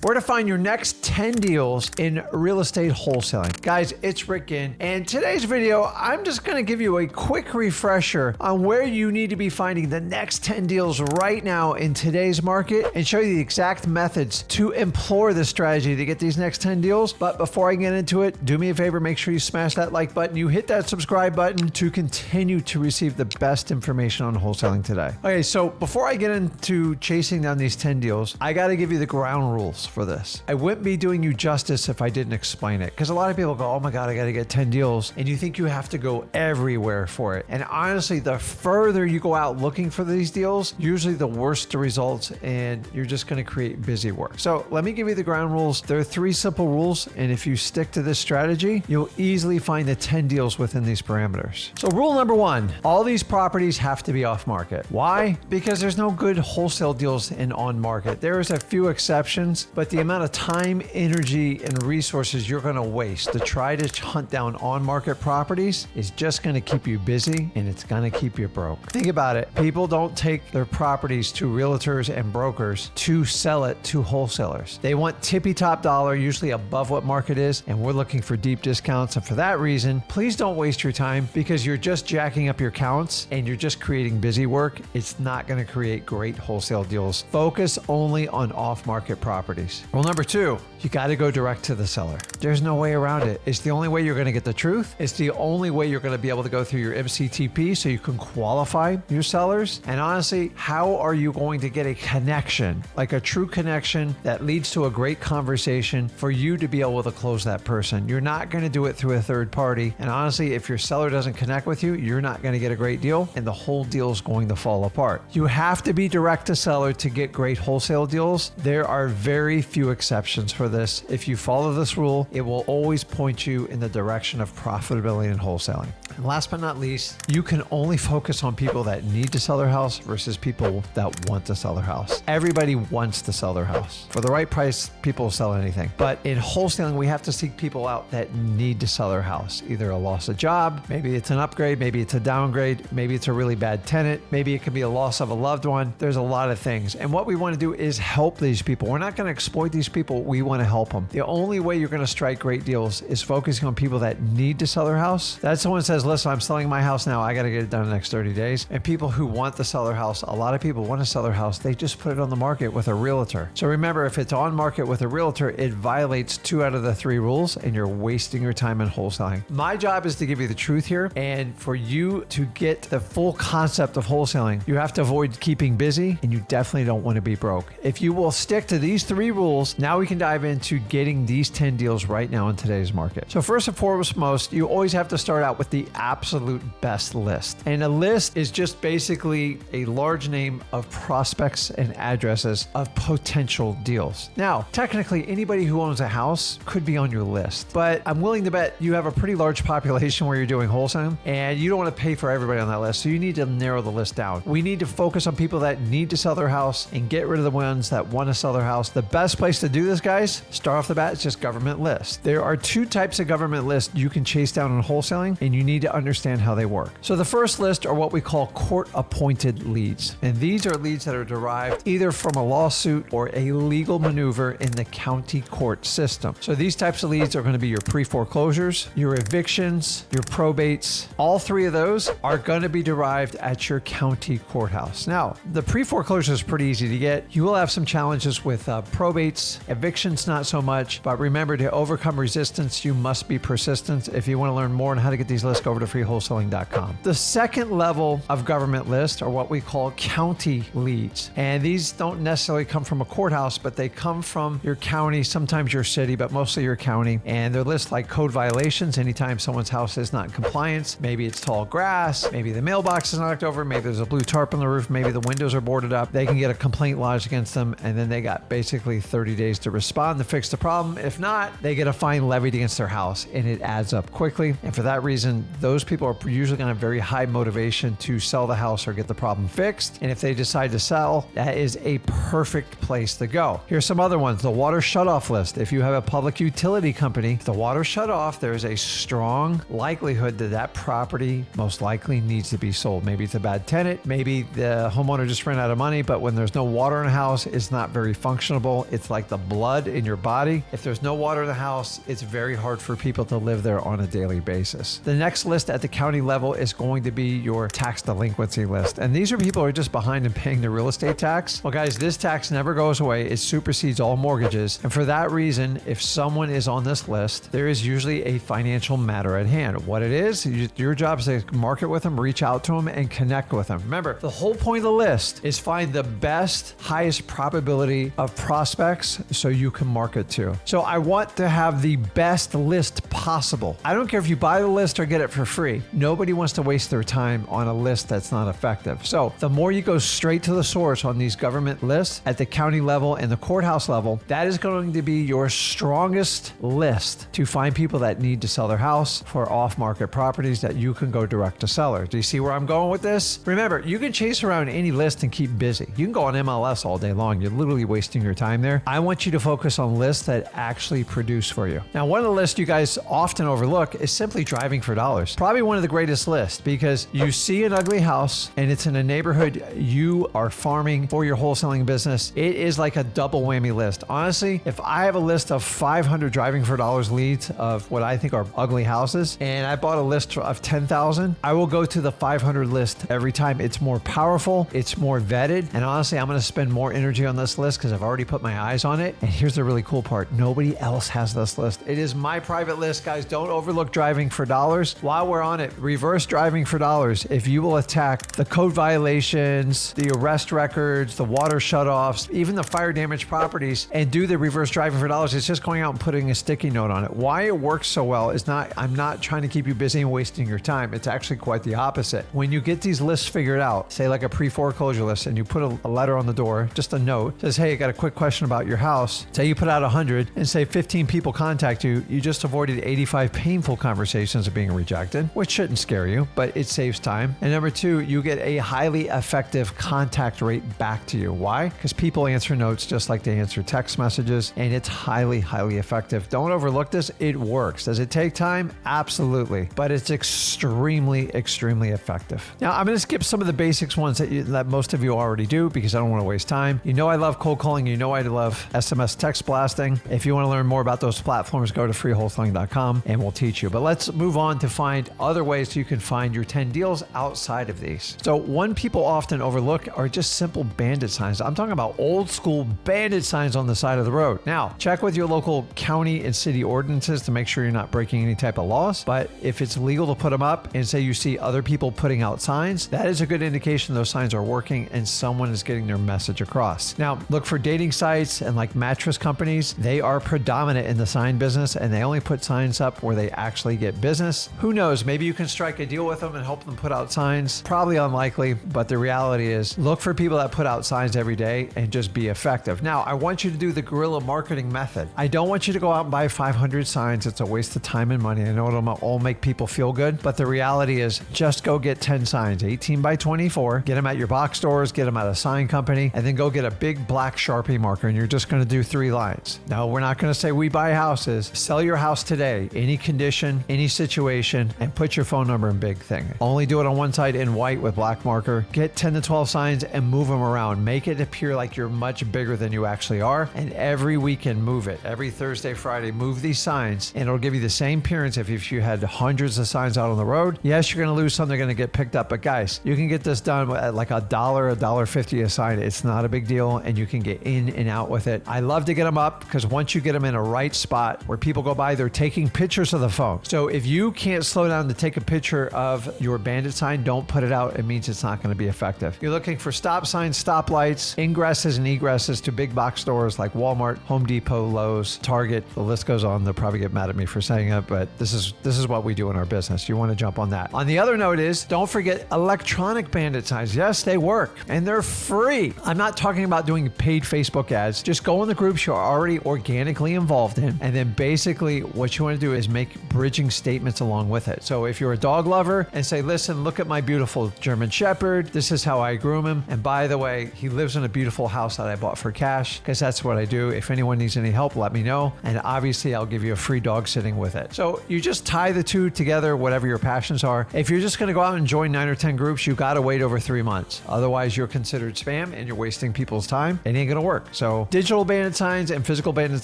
where to find your next 10 deals in real estate wholesaling. Guys, it's Rick in, and today's video, I'm just gonna give you a quick refresher on where you need to be finding the next 10 deals right now in today's market and show you the exact methods to employ the strategy to get these next 10 deals. But before I get into it, do me a favor, make sure you smash that like button, you hit that subscribe button to continue to receive the best information on wholesaling today. Okay, so before I get into chasing down these 10 deals, I gotta give you the ground rules for this. I wouldn't be doing you justice if I didn't explain it, because a lot of people go, oh my God, I gotta get 10 deals, and you think you have to go everywhere for it. And honestly, the further you go out looking for these deals, usually the worse the results, and you're just gonna create busy work. So let me give you the ground rules. There are 3 simple rules, and if you stick to this strategy, you'll easily find the 10 deals within these parameters. So rule number 1, all these properties have to be off market. Why? Because there's no good wholesale deals in on market. There is a few exceptions, but the amount of time, energy, and resources you're gonna waste to try to hunt down on market properties is just gonna keep you busy, and it's gonna keep you broke. Think about it. People don't take their properties to realtors and brokers to sell it to wholesalers. They want tippy top dollar, usually above what market is, and we're looking for deep discounts. And for that reason, please don't waste your time, because you're just jacking up your counts and you're just creating busy work. It's not gonna create great wholesale deals. Focus only on off-market properties. Rule number 2, you gotta go direct to the seller. There's no way around it. It's the only way you're gonna get the truth. It's the only way you're gonna be able to go through your MCTP so you can qualify your sellers. And honestly, how are you going to get a connection, like a true connection that leads to a great conversation for you to be able to close that person? You're not gonna do it through a third party. And honestly, if your seller doesn't connect with you, you're not gonna get a great deal, and the whole deal is going to fall apart. You have to be direct to seller to get great wholesale deals. There are very few exceptions for this. If you follow this rule, it will always point you in the direction of profitability in wholesaling. And last but not least, you can only focus on people that need to sell their house versus people that want to sell their house. Everybody wants to sell their house. For the right price, people will sell anything. But in wholesaling, we have to seek people out that need to sell their house. Either a loss of job, maybe it's an upgrade, maybe it's a downgrade, maybe it's a really bad tenant, maybe it could be a loss of a loved one. There's a lot of things. And what we want to do is help these people. We're not going to exploit these people. We want to help them. The only way you're going to strike great deals is focusing on people that need to sell their house. That's someone says, listen, I'm selling my house now. I got to get it done in the next 30 days. And people who want to sell their house, a lot of people want to sell their house. They just put it on the market with a realtor. So remember, if it's on market with a realtor, it violates 2 out of the 3 rules, and you're wasting your time in wholesaling. My job is to give you the truth here. And for you to get the full concept of wholesaling, you have to avoid keeping busy, and you definitely don't want to be broke. If you will stick to these 3 rules, now we can dive into getting these 10 deals right now in today's market. So first and foremost, you always have to start out with the absolute best list. And a list is just basically a large name of prospects and addresses of potential deals. Now, technically, anybody who owns a house could be on your list, but I'm willing to bet you have a pretty large population where you're doing wholesaling, and you don't want to pay for everybody on that list. So you need to narrow the list down. We need to focus on people that need to sell their house and get rid of the ones that want to sell their house. The best place to do this, guys, start off the bat, it's just government lists. There are 2 types of government lists you can chase down in wholesaling, and you need to understand how they work. So the first list are what we call court-appointed leads. And these are leads that are derived either from a lawsuit or a legal maneuver in the county court system. So these types of leads are going to be your pre-foreclosures, your evictions, your probates. All 3 of those are going to be derived at your county courthouse. Now, the pre-foreclosure is pretty easy to get. You will have some challenges with probates, evictions not so much, but remember, to overcome resistance, you must be persistent. If you want to learn more on how to get these lists, go over to freewholesaling.com. The second level of government list are what we call county leads. And these don't necessarily come from a courthouse, but they come from your county, sometimes your city, but mostly your county. And they're lists like code violations. Anytime someone's house is not in compliance, maybe it's tall grass, maybe the mailbox is knocked over, maybe there's a blue tarp on the roof, maybe the windows are boarded up, they can get a complaint lodged against them, and then they got basically 30 days to respond to fix the problem. If not, they get a fine levied against their house, and it adds up quickly. And for that reason, those people are usually going to have very high motivation to sell the house or get the problem fixed. And if they decide to sell, that is a perfect place to go. Here's some other ones. The water shutoff list. If you have a public utility company, if the water shut off, there's a strong likelihood that that property most likely needs to be sold. Maybe it's a bad tenant. Maybe the homeowner just ran out of money, but when there's no water in a house, it's not very functionable. It's like the blood in your body. If there's no water in the house, it's very hard for people to live there on a daily basis. The next list at the county level is going to be your tax delinquency list. And these are people who are just behind in paying their real estate tax. Well, guys, this tax never goes away. It supersedes all mortgages. And for that reason, if someone is on this list, there is usually a financial matter at hand. What it is, your job is to market with them, reach out to them, and connect with them. Remember, the whole point of the list is find the best, highest probability of prospects so you can market to. So I want to have the best list possible. I don't care if you buy the list or get it for free. Nobody wants to waste their time on a list that's not effective. So the more you go straight to the source on these government lists at the county level and the courthouse level, that is going to be your strongest list to find people that need to sell their house for off-market properties that you can go direct to seller. Do you see where I'm going with this? Remember, you can chase around any list and keep busy. You can go on MLS all day long. You're literally wasting your time there. I want you to focus on lists that actually produce for you. Now, one of the lists you guys often overlook is simply driving for dollars. Probably one of the greatest lists because you see an ugly house and it's in a neighborhood you are farming for your wholesaling business. It is like a double whammy list. Honestly, if I have a list of 500 driving for dollars leads of what I think are ugly houses and I bought a list of 10,000, I will go to the 500 list every time. It's more powerful, it's more vetted, and honestly, I'm going to spend more energy on this list because I've already put my eyes on it. And here's the really cool part. Nobody else has this list. It is my private list, guys. Don't overlook driving for dollars. While we're on it, reverse driving for dollars. If you will attack the code violations, the arrest records, the water shutoffs, even the fire damage properties, and do the reverse driving for dollars, it's just going out and putting a sticky note on it. Why it works so well is I'm not trying to keep you busy and wasting your time. It's actually quite the opposite. When you get these lists figured out, say like a pre-foreclosure list, and you put a letter on the door, just a note, says, hey, I got a quick question about your house. Say you put out 100 and say 15 people contact you, you just avoided 85 painful conversations of being rejected, which shouldn't scare you, but it saves time. And number two, you get a highly effective contact rate back to you. Why? Because people answer notes just like they answer text messages, and it's highly, highly effective. Don't overlook this. It works. Does it take time? Absolutely. But it's extremely, extremely effective. Now, I'm going to skip some of the basics ones that most of you already do because I don't want to waste time. You know I love cold calling. You know I love SMS text blasting. If you want to learn more about those platforms, go to freewholesaling.com and we'll teach you. But let's move on to find other ways you can find your 10 deals outside of these. So one people often overlook are just simple bandit signs. I'm talking about old school bandit signs on the side of the road. Now, check with your local county and city ordinances to make sure you're not breaking any type of laws. But if it's legal to put them up and say you see other people putting out signs, that is a good indication those signs are working and someone is getting their message across. Now, look for dating sites and like mattress companies. They are predominant in the sign business and they only put signs up where they actually get business. Who knows? Maybe you can strike a deal with them and help them put out signs. Probably unlikely, but the reality is look for people that put out signs every day and just be effective. Now, I want you to do the guerrilla marketing method. I don't want you to go out and buy 500 signs. It's a waste of time and money. I know it'll all make people feel good, but the reality is just go get 10 signs, 18 by 24, get them at your box stores, get them at a sign company, and then go get a big black Sharpie marker and you're just going to do 3 lines. No, we're not going to say we buy houses. Sell your house today, any condition, any situation, and put your phone number in big thing. Only do it on one side in white with black marker. Get 10 to 12 signs and move them around. Make it appear like you're much bigger than you actually are. And every weekend, move it. Every Thursday, Friday, move these signs and it'll give you the same appearance if you had hundreds of signs out on the road. Yes, you're going to lose some. They're going to get picked up. But guys, you can get this done at like $1.50 a sign. It's not a big deal and you can get in and out with it. I love to get them up because once you get them in a right spot where people go by, they're taking pictures of the phone. So if you can't slow down to take a picture of your bandit sign, don't put it out. It means it's not going to be effective. You're looking for stop signs, stoplights, ingresses and egresses to big box stores like Walmart, Home Depot, Lowe's, Target. The list goes on. They'll probably get mad at me for saying it, but this is what we do in our business. You want to jump on that. On the other note is, don't forget electronic bandit signs. Yes, they work and they're free. I'm not talking about doing paid Facebook ads. Just go in the groups you're already organically involved in. And then basically what you want to do is make bridging statements along with it. it. So if you're a dog lover and say, listen, look at my beautiful German Shepherd. This is how I groom him. And by the way, he lives in a beautiful house that I bought for cash, because that's what I do. If anyone needs any help, let me know. And obviously I'll give you a free dog sitting with it. So you just tie the two together, whatever your passions are. If you're just going to go out and join 9 or 10 groups, you got to wait over 3 months. Otherwise you're considered spam and you're wasting people's time. It ain't going to work. So digital bandit signs and physical bandit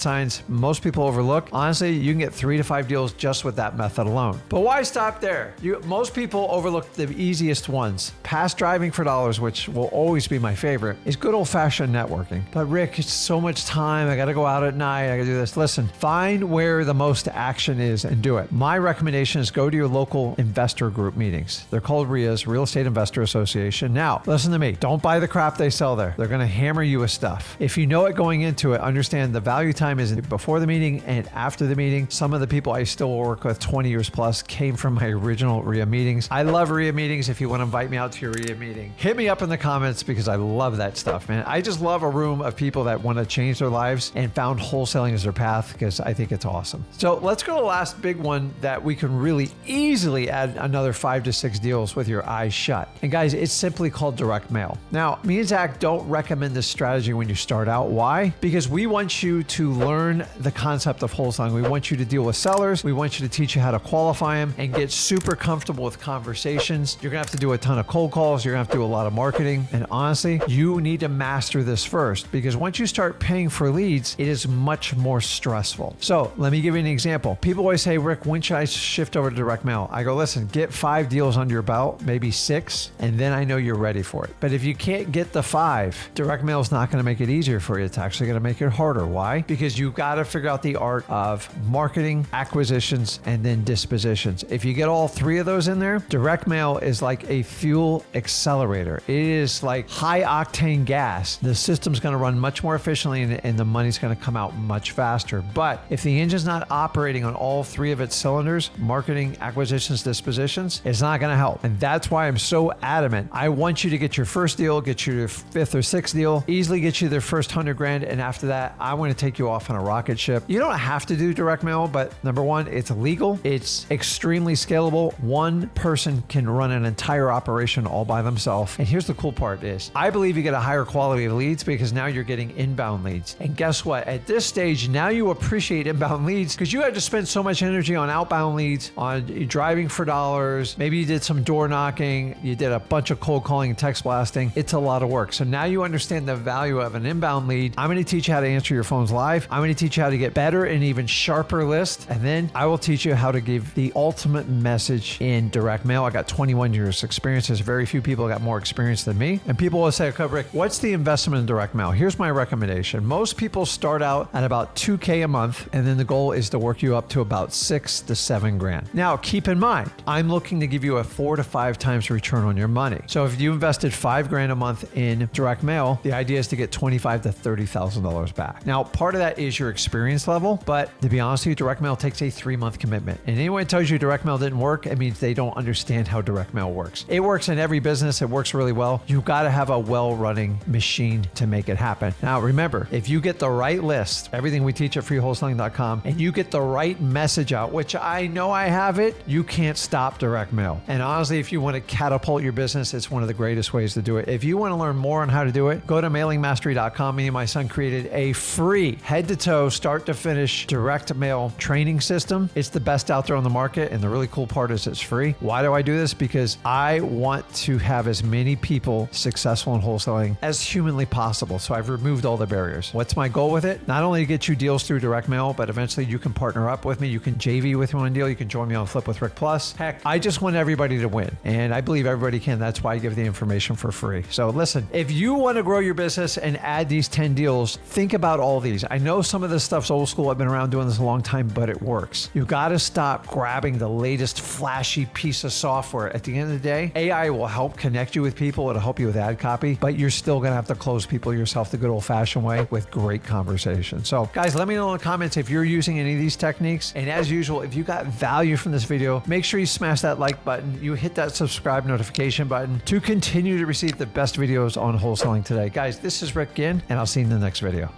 signs, most people overlook. Honestly, you can get 3 to 5 deals just with that method alone. But why stop there? Most people overlook the easiest ones. Past driving for dollars, which will always be my favorite, is good old-fashioned networking. But Rick, it's so much time. I got to go out at night. I got to do this. Listen, find where the most action is and do it. My recommendation is go to your local investor group meetings. They're called RIAs, Real Estate Investor Association. Now, listen to me. Don't buy the crap they sell there. They're going to hammer you with stuff. If you know it going into it, understand the value time is before the meeting and after the meeting. Some of the people I still work with 20 years plus came from my original RIA meetings. I love RIA meetings. If you want to invite me out to your RIA meeting, hit me up in the comments because I love that stuff, man. I just love a room of people that want to change their lives and found wholesaling as their path, because I think it's awesome. So let's go to the last big one that we can really easily add another 5 to 6 deals with your eyes shut. And guys, it's simply called direct mail. Now, me and Zach don't recommend this strategy when you start out. Why? Because we want you to learn the concept of wholesaling. We want you to deal with sellers. We want you to teach you how to qualify them and get super comfortable with conversations. You're gonna have to do a ton of cold calls. You're gonna have to do a lot of marketing. And honestly, you need to master this first, because once you start paying for leads, it is much more stressful. So let me give you an example. People always say, Rick, when should I shift over to direct mail? I go, listen, get 5 deals under your belt, maybe 6, and then I know you're ready for it. But if you can't get the 5, direct mail is not going to make it easier for you. It's actually going to make it harder. Why? Because you've got to figure out the art of marketing, acquisitions, and then dispositions. If you get all 3 of those in there, direct mail is like a fuel accelerator. It is like high octane gas. The system's going to run much more efficiently and the money's going to come out much faster. But if the engine's not operating on all 3 of its cylinders, marketing, acquisitions, dispositions, it's not going to help. And that's why I'm so adamant. I want you to get your first deal, get your 5th or 6th deal, easily get you their first 100 grand. And after that, I want to take you off on a rocket ship. You don't have to do direct mail, but number one, it's legal. It's extremely scalable. One person can run an entire operation all by themselves. And here's the cool part is, I believe you get a higher quality of leads because now you're getting inbound leads. And guess what? At this stage, now you appreciate inbound leads because you had to spend so much energy on outbound leads, on driving for dollars. Maybe you did some door knocking. You did a bunch of cold calling and text blasting. It's a lot of work. So now you understand the value of an inbound lead. I'm going to teach you how to answer your phones live. I'm going to teach you how to get better and even sharper lists. And then I will teach you how to give the ultimate message in direct mail. I got 21 years experience. There's very few people that got more experience than me. And people will say, okay, Rick, what's the investment in direct mail? Here's my recommendation. Most people start out at about $2K a month, and then the goal is to work you up to about 6 to 7 grand. Now, keep in mind, I'm looking to give you a 4 to 5 times return on your money. So if you invested 5 grand a month in direct mail, the idea is to get $25,000 to $30,000 back. Now, part of that is your experience level, but to be honest with you, direct mail takes a 3-month commitment. And anyone that tells you direct mail didn't work, it means they don't understand how direct mail works. It works in every business. It works really well. You've got to have a well-running machine to make it happen. Now, remember, if you get the right list, everything we teach at freewholesaling.com, and you get the right message out, which I know I have it, you can't stop direct mail. And honestly, if you want to catapult your business, it's one of the greatest ways to do it. If you want to learn more on how to do it, go to mailingmastery.com. Me and my son created a free head-to-toe, start-to-finish direct mail training system. It's the best out there on the market, and the really cool part is it's free. Why do I do this? Because I want to have as many people successful in wholesaling as humanly possible. So I've removed all the barriers. What's my goal with it? Not only to get you deals through direct mail, but eventually you can partner up with me. You can JV with me on a deal. You can join me on Flip with Rick Plus. Heck, I just want everybody to win. And I believe everybody can. That's why I give the information for free. So listen, if you want to grow your business and add these 10 deals, think about all these. I know some of this stuff's old school. I've been around doing this a long time, but it works. You got to stop grabbing the latest flashy piece of software. At the end of the day, AI will help connect you with people. It'll help you with ad copy, but you're still going to have to close people yourself the good old fashioned way with great conversation. So guys, let me know in the comments if you're using any of these techniques. And as usual, if you got value from this video, make sure you smash that like button. You hit that subscribe notification button to continue to receive the best videos on wholesaling today. Guys, this is Rick Ginn, and I'll see you in the next video.